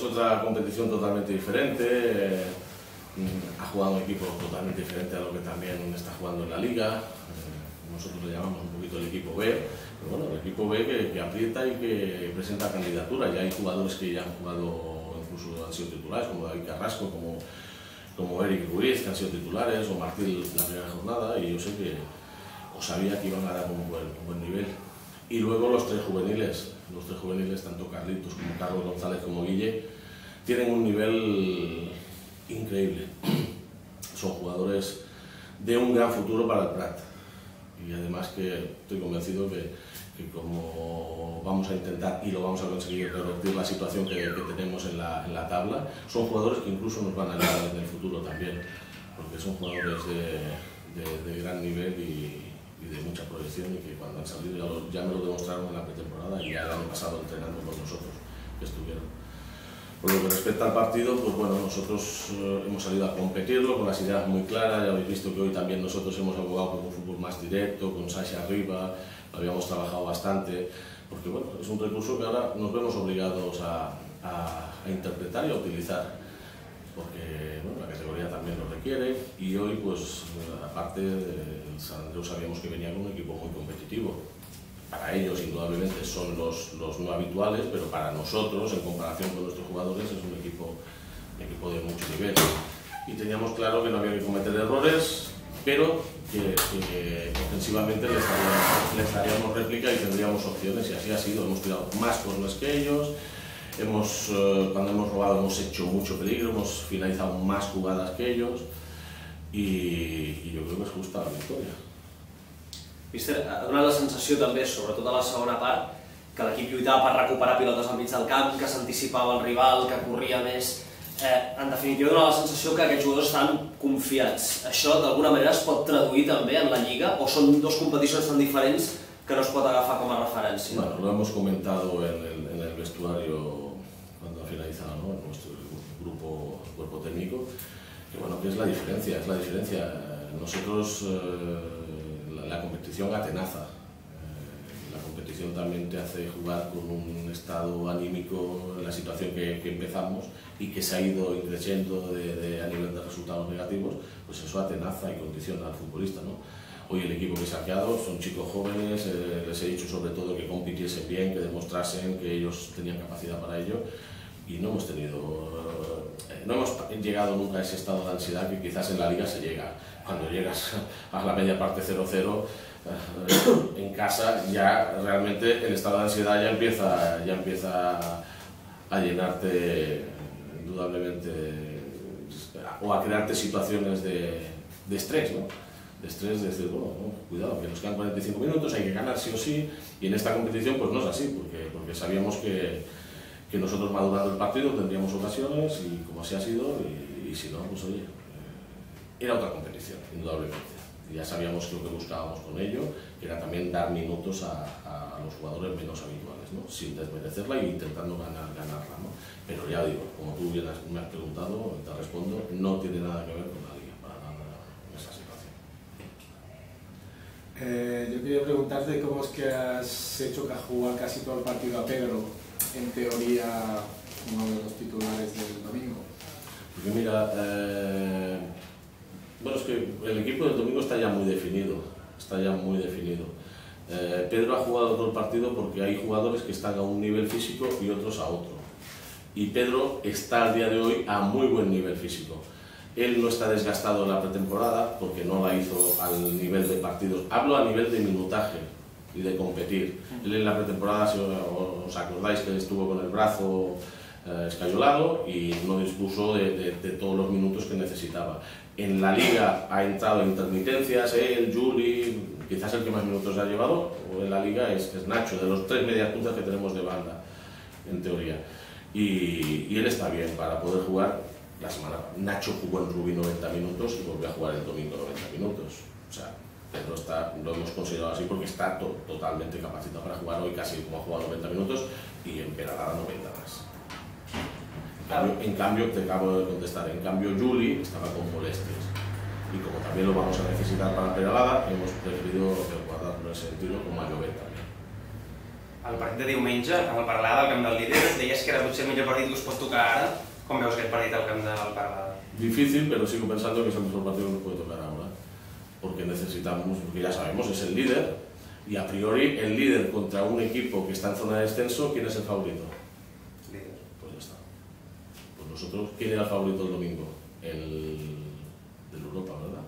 otra competición totalmente diferente, ha jugado un equipo totalmente diferente a lo que también está jugando en la liga. Nosotros le llamamos un poquito el equipo B, pero bueno, el equipo B que aprieta y que presenta candidatura. Ya hay jugadores que ya han jugado, incluso han sido titulares, como David Carrasco, como Eric Ruiz, que han sido titulares, o Martín la primera jornada, y yo sé que sabía que iban a dar un buen nivel. Y luego los tres juveniles, tanto Carlitos como Carlos González como Guille, tienen un nivel increíble. Son jugadores de un gran futuro para el Prat. Y además que estoy convencido que como vamos a intentar y lo vamos a conseguir revertir la situación que tenemos en la tabla, son jugadores que incluso nos van a ayudar en el futuro también, porque son jugadores de gran nivel y de mucha proyección, y que cuando han salido ya me lo demostraron en la pretemporada y ya el año pasado entrenando con nosotros que estuvieron. Por lo que respecta al partido, pues bueno, nosotros hemos salido a competirlo con las ideas muy claras. Ya habéis visto que hoy también nosotros hemos abogado por un fútbol más directo, con Sasha arriba, lo habíamos trabajado bastante, porque bueno, es un recurso que ahora nos vemos obligados a interpretar y a utilizar, porque bueno, la categoría también lo requiere, y hoy pues aparte San Andreu sabíamos que venía con un equipo muy competitivo. Para ellos indudablemente son los no habituales, pero para nosotros, en comparación con nuestros jugadores, es un equipo de mucho nivel. Y teníamos claro que no había que cometer errores, pero que ofensivamente les daríamos réplica y tendríamos opciones, y así ha sido. Hemos tirado más corners que ellos, cuando hemos robado hemos hecho mucho peligro, hemos finalizado más jugadas que ellos, y jo crec que és justa la victòria. Míster, ha donat la sensació també, sobretot a la segona part, que l'equip lluitava per recuperar pilotes al mig del camp, que s'anticipava el rival, que corria més. En definitiva, dona la sensació que aquests jugadors estan confiats. Això d'alguna manera es pot traduir també en la Lliga, o són dos competicions tan diferents que no es pot agafar com a referència? Bueno, lo hemos comentado en el vestuario cuando ha finalizado, ¿no?, nuestro cuerpo técnico, que bueno, que es la diferencia, Nosotros, la competición atenaza, la competición también te hace jugar con un estado anímico en la situación que empezamos y que se ha ido creciendo a nivel de resultados negativos, pues eso atenaza y condiciona al futbolista, ¿no? Hoy el equipo que se ha quedado son chicos jóvenes, les he dicho sobre todo que compitiesen bien, que demostrasen que ellos tenían capacidad para ello, y no hemos llegado nunca a ese estado de ansiedad que quizás en la liga se llega. Cuando llegas a la media parte 0-0 en casa, ya realmente el estado de ansiedad ya empieza a llenarte indudablemente, o a crearte situaciones de estrés, ¿no? De estrés, de decir, bueno, cuidado, que nos quedan 45 minutos, hay que ganar sí o sí, y en esta competición pues no es así, porque sabíamos que nosotros madurando el partido tendríamos ocasiones, y como así ha sido, y si no, pues oye, era otra competición, indudablemente. Ya sabíamos que lo que buscábamos con ello era también dar minutos a los jugadores menos habituales, ¿no?, sin desmerecerla e intentando ganarla, ¿no? Pero ya digo, como tú bien me has preguntado, te respondo, no tiene nada que ver con la liga, para nada en esa situación. Yo quería preguntarte cómo es que has hecho jugar casi todo el partido a Pedro, en teoría uno de los titulares del domingo. Porque mira, bueno, es que el equipo del domingo está ya muy definido, Pedro ha jugado todo el partido porque hay jugadores que están a un nivel físico y otros a otro. Y Pedro está al día de hoy a muy buen nivel físico. Él no está desgastado en la pretemporada porque no la hizo al nivel de partidos. Hablo a nivel de minutaje y de competir. Él en la pretemporada, si os acordáis, que estuvo con el brazo escayolado y no dispuso de todos los minutos que necesitaba. En la liga ha entrado en intermitencias, él, Juli, quizás el que más minutos ha llevado en la liga es Nacho, de los 3 medias puntas que tenemos de banda, en teoría. Y él está bien para poder jugar la semana. Nacho jugó en Rubí 90 minutos y volvió a jugar el domingo 90 minutos. O sea, Pedro lo hemos considerado así porque está totalmente capacitado para jugar hoy casi como ha jugado 90 minutos y en Peralada 90 más. En cambio, te acabo de contestar, en cambio Juli estaba con molestias, y como también lo vamos a necesitar para Peralada, hemos preferido guardarlo en ese sentido con Mayovet también. el partit de diumenge, amb el Peralada al camp del líder, deies que era potser el millor partit que us pot tocar ara. Com veus aquest partit al camp del Peralada? Difícil, pero sigo pensando que es el mejor partido que nos puede tocar ahora. Porque necesitamos, porque ya sabemos, es el líder. Y a priori, el líder contra un equipo que está en zona de descenso, ¿quién es el favorito? Líder. Pues ya está. Pues nosotros, ¿quién era el favorito el domingo? El del Europa, ¿verdad?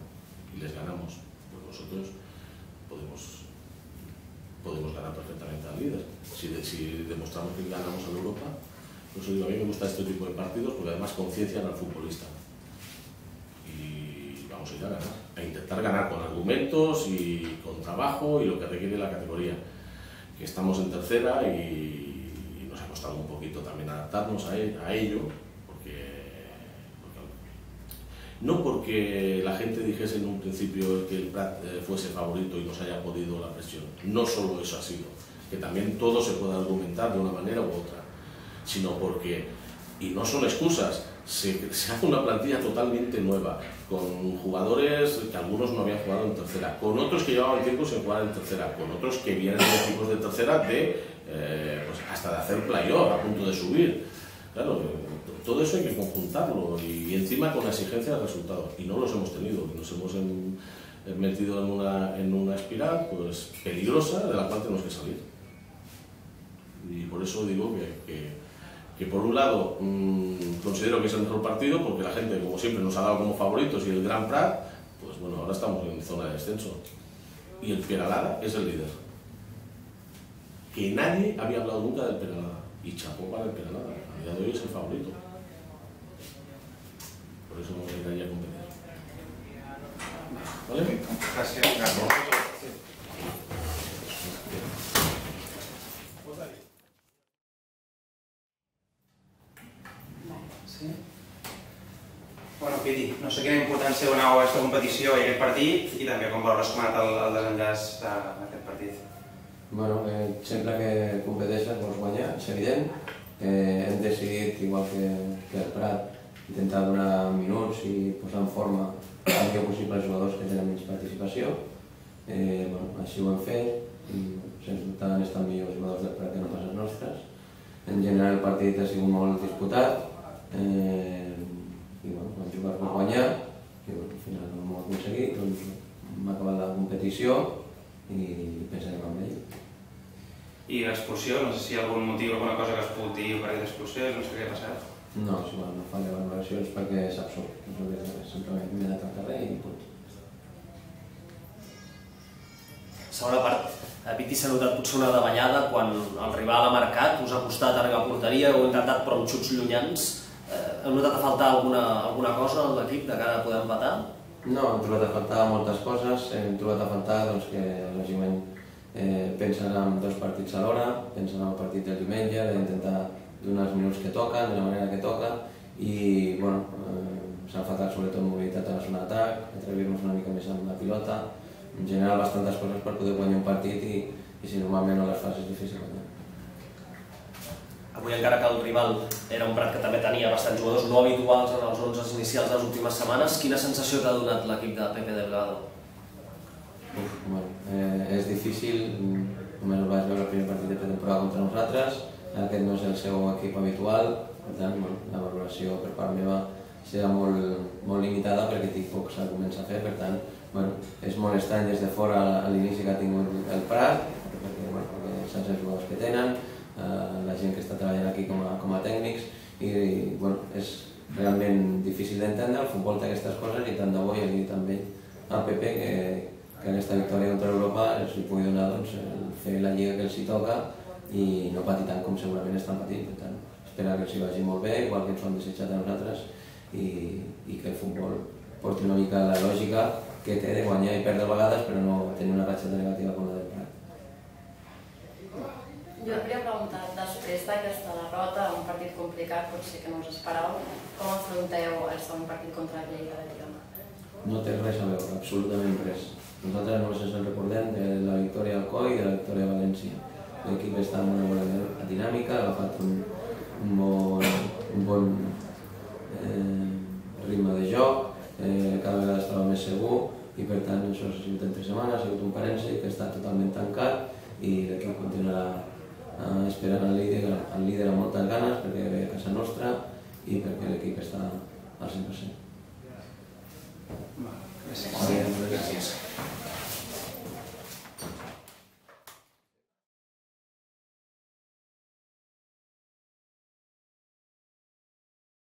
Y les ganamos. Pues nosotros podemos ganar perfectamente al líder. Si demostramos que ganamos al Europa, por eso digo, a mí me gusta este tipo de partidos porque además conciencian al futbolista. Y vamos a ir a ganar, a intentar ganar con argumentos y con trabajo y lo que requiere la categoría. Que estamos en tercera y nos ha costado un poquito también adaptarnos a ello, no porque la gente dijese en un principio que el Prat fuese favorito y nos haya podido la presión, no solo eso ha sido, que también todo se puede argumentar de una manera u otra, sino porque, y no son excusas, se hace una plantilla totalmente nueva, con jugadores que algunos no habían jugado en tercera, con otros que llevaban tiempo sin jugar en tercera, con otros que vienen de equipos de tercera pues hasta de hacer playoff, a punto de subir. Claro, todo eso hay que conjuntarlo y encima con la exigencia de resultados. Y no los hemos tenido, nos hemos metido en una espiral pues, peligrosa de la cual tenemos que salir. Y por eso digo que por un lado considero que es el mejor partido porque la gente, como siempre, nos ha dado como favoritos y el Gran Prat, pues bueno, ahora estamos en zona de descenso. Y el Peralada es el líder. Que nadie había hablado nunca del Peralada. Y chapó para el Peralada. A día de hoy es el favorito. Por eso me quedaría a competir. ¿Vale? Gràcies. Sí? Bueno, Piti, no sé quina importància donau a aquesta competició i aquest partit i també com valores com ha anat el desenllaç d'aquest partit. Bueno, sempre que competeixes vols guanyar, és evident. Hem decidit, igual que el Prat, intentar donar minuts i posar en forma el que possible els jugadors que tenen menys participació. Així ho hem fet, sens dubte han estat millors jugadors del Prat que no pas els nostres. En general el partit ha sigut molt disputat i hem jugat per guanyar i al final no ho hem aconseguit, doncs hem acabat la competició i pensarem en ell. I l'expulsió, no sé si hi ha algun motiu, alguna cosa que es pugui dir per aquesta expulsió, no sé què ha passat. No, és igual, no faré valoracions perquè és absurd, no és res, simplement m'he anat al carrer i punt. Segona part, Piti s'ha notat potser una davallada quan el rival ha marcat, us ha costat arribar a porteria, heu intentat però amb xuts llunyans. Heu notat a faltar alguna cosa a l'equip de cara a poder empatar? No, hem trobat a faltar moltes coses, hem trobat a faltar que lògicament pensen en dos partits alhora, pensen en el partit del diumenge, d'intentar donar els minuts que toquen, de la manera que toca i s'ha faltat sobretot mobilitat a la zona d'atac, atrevir-nos una mica més amb la pilota, en general bastantes coses per poder guanyar un partit i si normalment no les fas és difícil guanyar. Avui encara que el rival era un Prat que també tenia bastants jugadors no habituals en els 11 inicials de les últimes setmanes, quina sensació t'ha donat l'equip de Pepe Delgado? És difícil, només el vaig veure el primer partit de pretemporada contra nosaltres, aquest no és el seu equip habitual, per tant la valoració per part meva serà molt limitada perquè tinc pocs arguments a fer, per tant és molt estrany des de fora a l'inici que ha tingut el Prat, perquè saps els jugadors que tenen, la gent que està treballant aquí com a tècnics i és realment difícil d'entendre, el futbol té aquestes coses i tant de bo ja li he dit també al Pepe que aquesta victòria contra Europa els li pugui donar fer la lliga que els hi toca i no patir tant com segurament estan patint. Per tant, esperar que els hi vagi molt bé, igual que ens ho han desitjat a nosaltres i que el futbol porti una mica la lògica que té de guanyar i perdre a vegades però no tenir una ratxa negativa com la del Prat. Jo et volia preguntar, després d'aquesta derrota, un partit complicat, potser que no us esperàveu, com afronteu el segon partit contra el Lleida de Girona? No té res a veure, absolutament res. Nosaltres només ens recordem de la victòria al COI i de la victòria a València. L'equip està en una bona dinàmica, ha agafat un bon ritme de joc, cada vegada estava més segur i per tant això ha sigut entre setmanes, ha sigut un parèntesi que està totalment tancat i l'equip continuarà esperant el líder amb moltes ganes perquè ve a casa nostra i perquè l'equip està al 100%. Gràcies.